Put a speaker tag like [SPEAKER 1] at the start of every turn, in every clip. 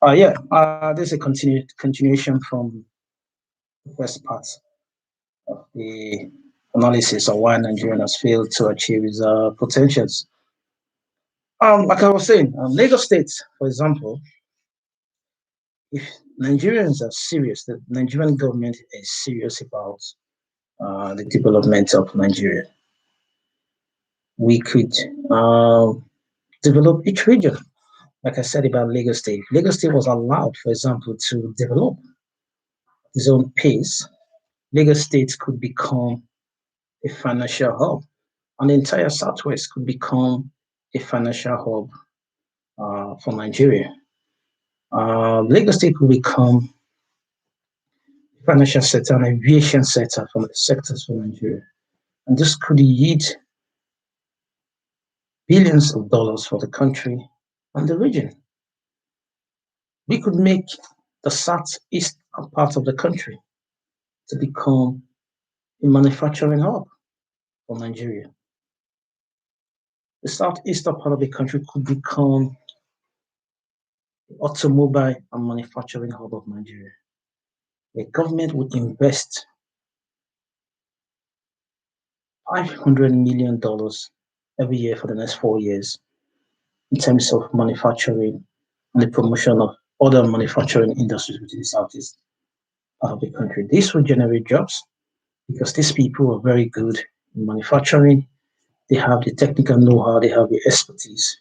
[SPEAKER 1] This is a continuation from the first part of the analysis of why Nigerian has failed to achieve its potentials. Like I was saying, Lagos State, for example, if Nigerians are serious, the Nigerian government is serious about the development of Nigeria, we could uh, develop each region. Like I said about Lagos State, Lagos State was allowed, for example, to develop its own pace. Lagos State could become a financial hub, and the entire Southwest could become a financial hub for Nigeria. Lagos State could become a financial sector and aviation sector from the sectors for Nigeria. And this could yield billions of dollars for the country and the region. We could make the southeast part of the country to become a manufacturing hub for Nigeria. The southeastern part of the country could become the automobile and manufacturing hub of Nigeria. The government would invest $500 million every year for the next 4 years in terms of manufacturing and the promotion of other manufacturing industries within the southeast part of the country. This will generate jobs because these people are very good in manufacturing. They have the technical know-how, they have the expertise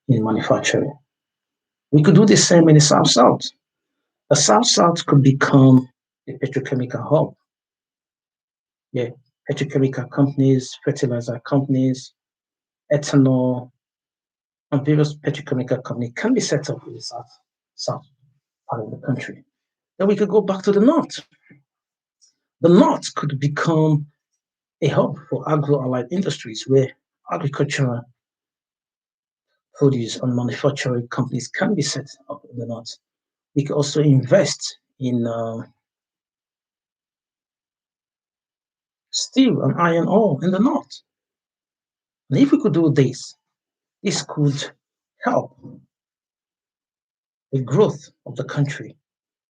[SPEAKER 1] in manufacturing. We could do the same in the South-South. The South-South could become a petrochemical hub. Yeah, petrochemical companies, fertilizer companies, ethanol, and various petrochemical companies can be set up in the south part of the country. Then we could go back to the north. The north could become a hub for agro-allied industries where agricultural produce and manufacturing companies can be set up in the north. We could also invest in steel and iron ore in the north. And if we could do this, this could help the growth of the country.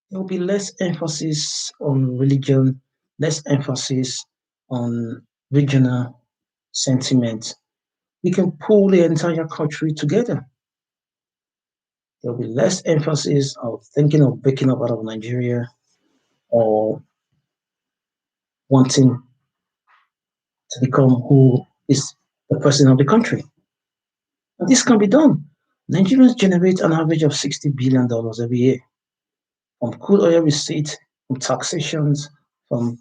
[SPEAKER 1] There will be less emphasis on religion, less emphasis on regional sentiment. We can pull the entire country together. There will be less emphasis of thinking of breaking up out of Nigeria or wanting to become who is the president of the country. And this can be done. Nigerians generate an average of $60 billion every year from crude oil receipts, from taxations, from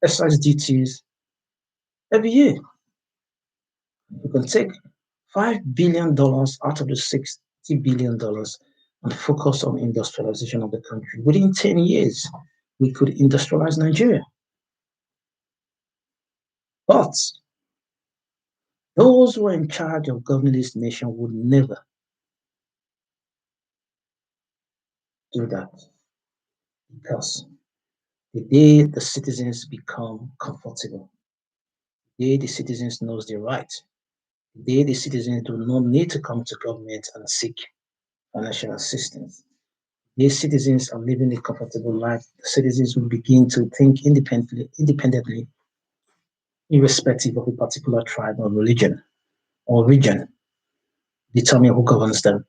[SPEAKER 1] excise duties every year. You can take $5 billion out of the $60 billion and focus on industrialization of the country. Within 10 years, we could industrialize Nigeria. But those who are in charge of governing this nation would never do that because the day the citizens become comfortable, the day the citizens knows their right, the day the citizens do not need to come to government and seek financial assistance, these citizens are living a comfortable life. The citizens will begin to think independently, irrespective of a particular tribe or religion or region, determine who governs them.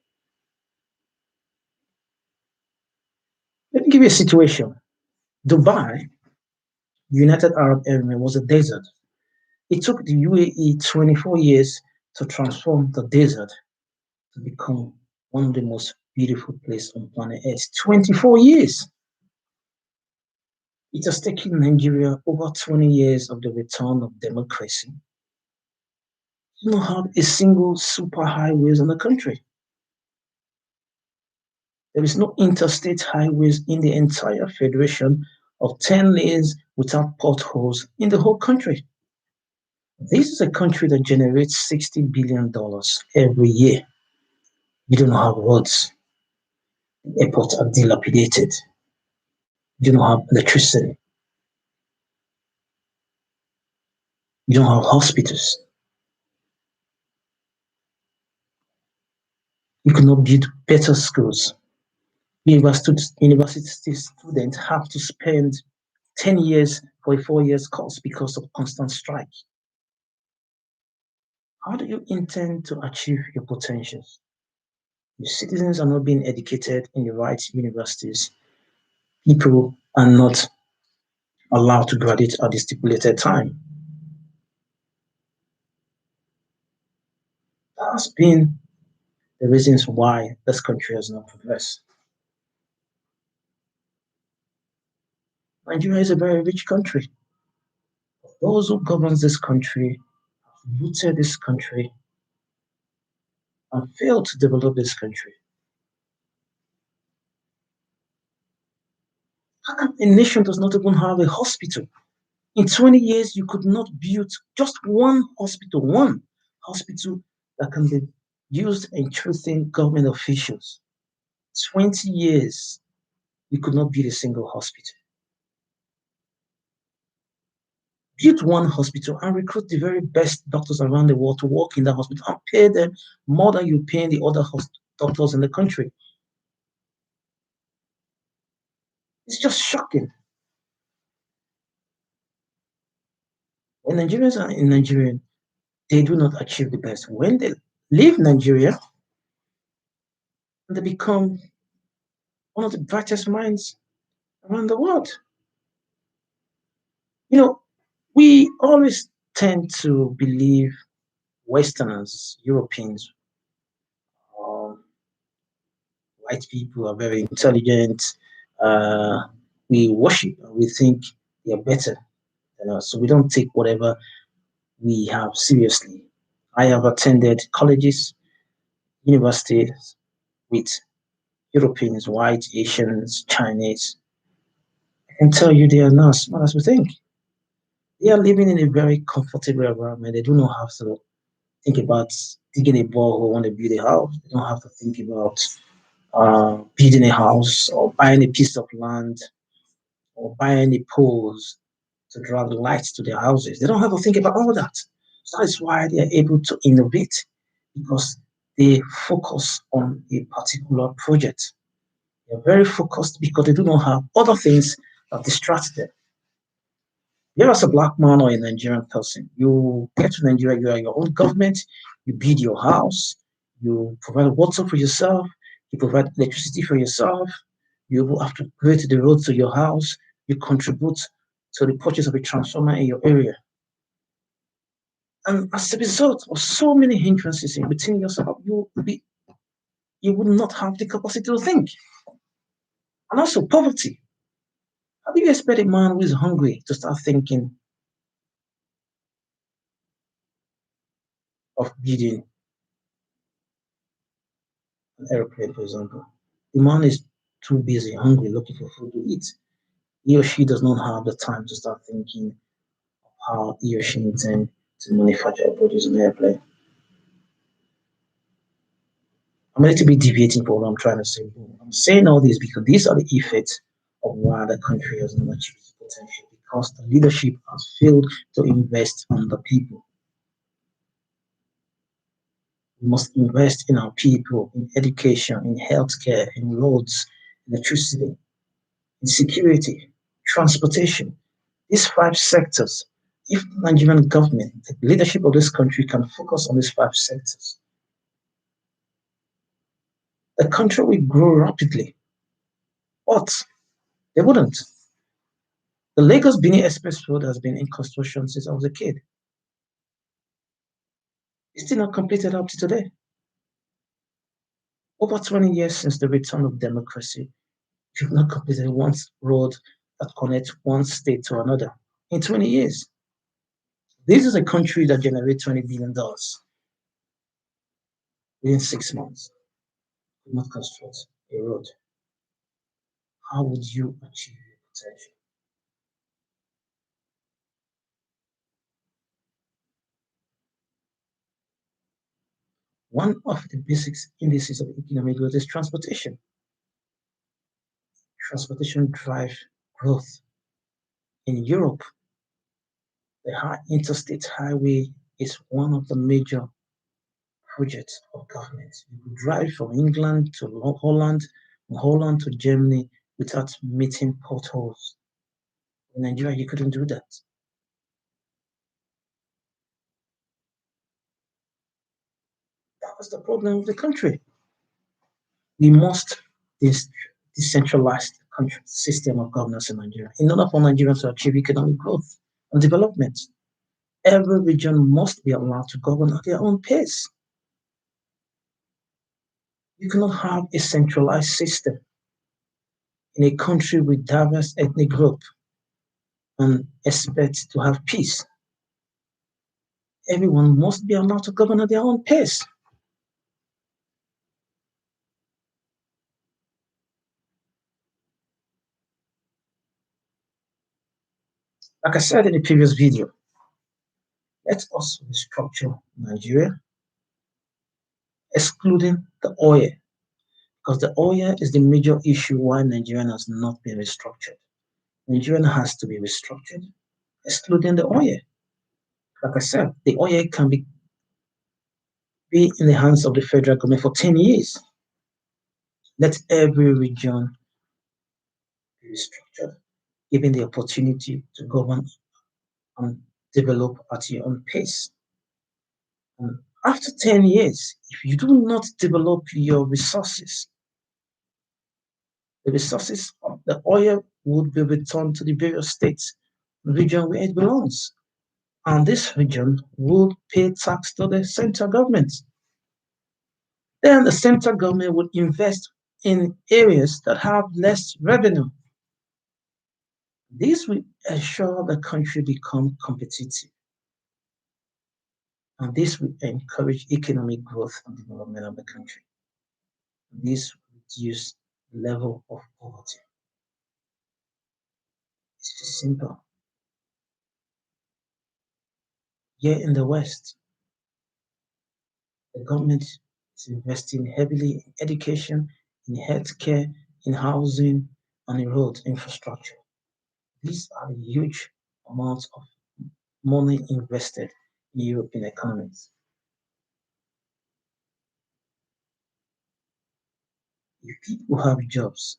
[SPEAKER 1] Let me give you a situation. Dubai, United Arab Emirates, was a desert. It took the UAE 24 years to transform the desert to become one of the most beautiful places on planet Earth. 24 years. It has taken Nigeria over 20 years of the return of democracy. You don't have a single super highways in the country. There is no interstate highways in the entire federation of 10 lanes without potholes in the whole country. This is a country that generates $60 billion every year. You don't have roads. Airports are dilapidated. You don't have electricity. You don't have hospitals. You could not build better schools. University students have to spend 10 years for a 4 years course because of constant strike. How do you intend to achieve your potentials? If citizens are not being educated in the right universities, people are not allowed to graduate at the stipulated time. That has been the reasons why this country has not progressed. Nigeria is a very rich country. Those who govern this country have looted this country and failed to develop this country. How come a nation does not even have a hospital? In 20 years, you could not build just one hospital that can be used in treating government officials. 20 years, you could not build a single hospital. Build one hospital and recruit the very best doctors around the world to work in that hospital and pay them more than you pay the other doctors in the country. It's just shocking. When Nigerians are in Nigeria, they do not achieve the best. When they leave Nigeria, they become one of the brightest minds around the world. You know, we always tend to believe Westerners, Europeans, um, white people are very intelligent. Uh, we worship, we think they are better than us. So we don't take whatever we have seriously. I have attended colleges, universities with Europeans, white, Asians, Chinese. I can tell you they are not as smart as we think. They are living in a very comfortable environment. They do not have to think about digging a borehole when they build a house. They don't have to think about building a house or buying a piece of land or buying a poles to drag lights to their houses. They don't have to think about all that. So that's why they are able to innovate because they focus on a particular project. They're very focused because they do not have other things that distract them. You're as a black man or a Nigerian person, you get to Nigeria, you are your own government, you build your house, you provide water for yourself, you provide electricity for yourself, you have to create the road to your house, you contribute to the purchase of a transformer in your area. And as a result of so many hindrances in between yourself, you would not have the capacity to think. And also poverty. How do you expect a man who is hungry to start thinking of building an airplane, for example? The man is too busy, hungry, looking for food to eat. He or she does not have the time to start thinking how he or she intends to manufacture or produce an airplane. I'm a little bit deviating from what I'm trying to say. I'm saying all this because these are the effects of why the country has not achieved its potential because the leadership has failed to invest in the people. We must invest in our people, in education, in healthcare, in roads, electricity, in security, transportation. These five sectors, if the Nigerian government, the leadership of this country can focus on these five sectors, the country will grow rapidly. But they wouldn't. The Lagos Benin Express Road has been in construction since I was a kid. It's still not completed up to today. Over 20 years since the return of democracy, we've not completed one road that connects one state to another in 20 years. This is a country that generates $20 billion within 6 months. Could not construct a road. How would you achieve your potential? One of the basic indices of economic growth is transportation. Transportation drives growth. In Europe, the interstate highway is one of the major project of government. You could drive from England to Holland, from Holland to Germany without meeting potholes. In Nigeria, you couldn't do that. That was the problem of the country. We must decentralize the country system of governance in Nigeria in order for Nigeria to achieve economic growth and development. Every region must be allowed to govern at their own pace. You cannot have a centralized system in a country with diverse ethnic groups and expect to have peace. Everyone must be allowed to govern at their own pace. Like I said in the previous video, let us restructure Nigeria, excluding the oil, because the oil is the major issue why Nigeria has not been restructured. Nigeria has to be restructured, excluding the oil. Like I said, the oil can be in the hands of the federal government for 10 years. Let every region be restructured, given the opportunity to govern and develop at your own pace. And after 10 years, if you do not develop your resources, the resources of the oil would be returned to the various states, region where it belongs. And this region would pay tax to the central government. Then the central government would invest in areas that have less revenue. This will ensure the country become competitive. And this will encourage economic growth and development of the country. This will reduce the level of poverty. It's just simple. Here in the West, the government is investing heavily in education, in healthcare, in housing, and in road infrastructure. These are huge amounts of money invested in European economies. If people have jobs,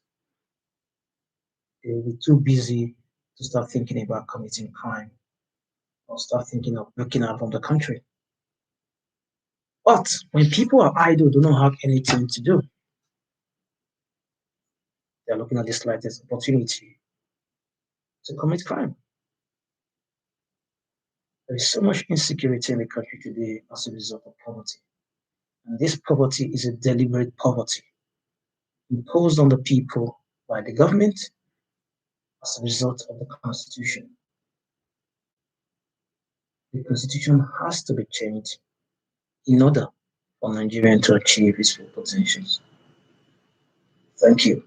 [SPEAKER 1] they will be too busy to start thinking about committing crime or start thinking of breaking out from the country. But when people are idle, do not have anything to do, they're looking at the slightest opportunity to commit crime. There is so much insecurity in the country today as a result of poverty. And this poverty is a deliberate poverty imposed on the people by the government as a result of the constitution. The constitution has to be changed in order for Nigeria to achieve its full potential. Thank you.